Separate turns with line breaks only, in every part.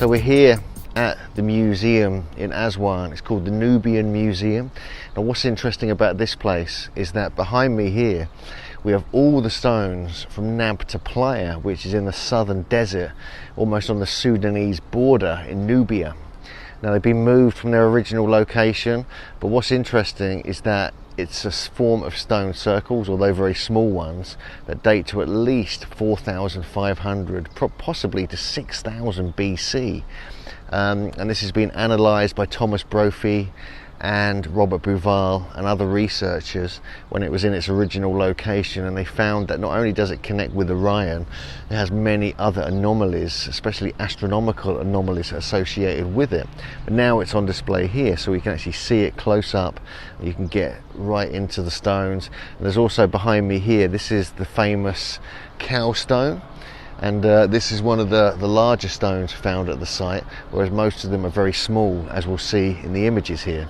So we're here at the museum in Aswan. It's called the Nubian Museum. Now what's interesting about this place is that behind me here we have all the stones from Nabta Playa, which is in the southern desert, almost on the Sudanese border in Nubia. Now they've been moved from their original location, but what's interesting is that it's a form of stone circles, although very small ones, that date to at least 4,500, possibly to 6,000 BC. And this has been analysed by Thomas Brophy and Robert Bouval and other researchers when it was in its original location, and they found that not only does it connect with Orion, it has many other anomalies, especially astronomical anomalies associated with it. But now it's on display here, so we can actually see it close up. You can get right into the stones. And there's also behind me here, this is the famous cow stone. And this is one of the larger stones found at the site, whereas most of them are very small, as we'll see in the images here.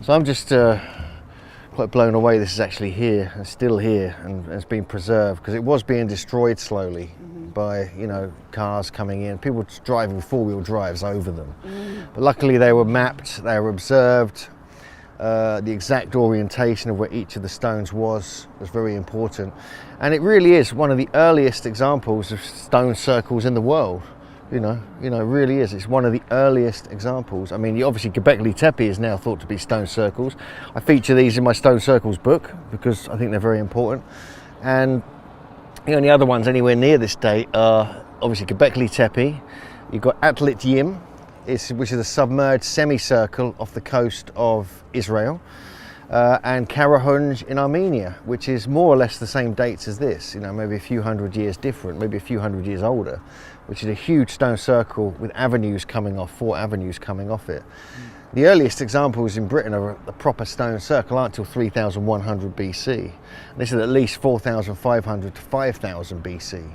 So I'm just quite blown away this is actually here and still here and it's been preserved, because it was being destroyed slowly by, you know, cars coming in, people driving four-wheel drives over them. But luckily they were mapped, they were observed. The exact orientation of where each of the stones was very important, and it really is one of the earliest examples of stone circles in the world. You know, it really is. It's one of the earliest examples. I mean, obviously Göbekli Tepe is now thought to be stone circles. I feature these in my stone circles book because I think they're very important. And the only other ones anywhere near this date are obviously Göbekli Tepe. You've got Atlit Yim, which is a submerged semicircle off the coast of Israel, and Karahunj in Armenia, which is more or less the same dates as this. You know, maybe a few hundred years different, maybe a few hundred years older, which is a huge stone circle with avenues coming off, 4 avenues coming off it. The earliest examples in Britain of a proper stone circle aren't until 3,100 BC. This is at least 4,500 to 5,000 BC.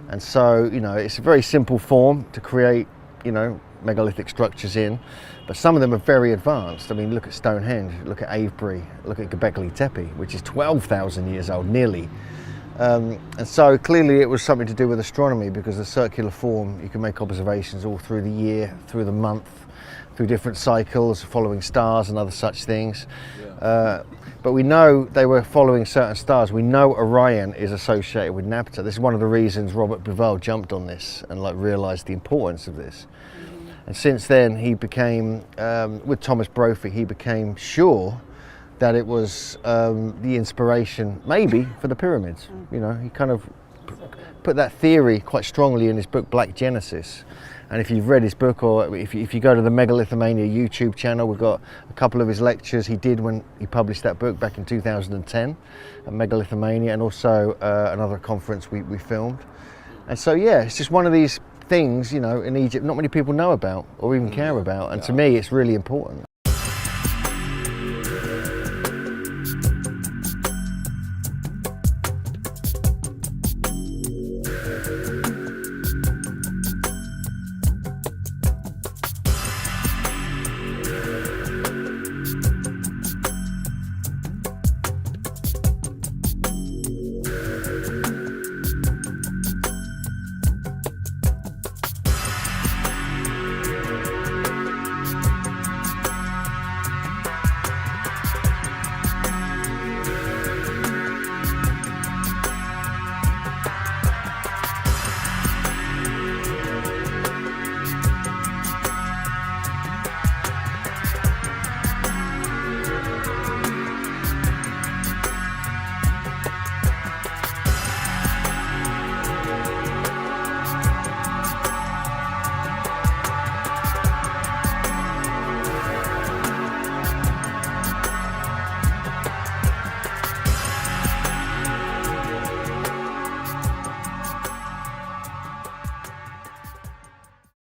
And so, you know, it's a very simple form to create, you know, megalithic structures in, but some of them are very advanced. I mean, look at Stonehenge, look at Avebury, look at Göbekli Tepe, which is 12,000 years old, nearly. And so clearly it was something to do with astronomy, because the circular form, you can make observations all through the year, through the month, through different cycles, following stars and other such things. But we know they were following certain stars. We know Orion is associated with Nabta. This is one of the reasons Robert Bouval jumped on this and realised the importance of this. And since then he became, with Thomas Brophy, he became sure that it was the inspiration, maybe, for the pyramids. You know, he kind of put that theory quite strongly in his book Black Genesis. And if you've read his book, or if you go to the Megalithomania YouTube channel, we've got a couple of his lectures he did when he published that book back in 2010 at Megalithomania, and also another conference we filmed. And so yeah, it's just one of these things, you know, in Egypt not many people know about or even care about, and to me it's really important.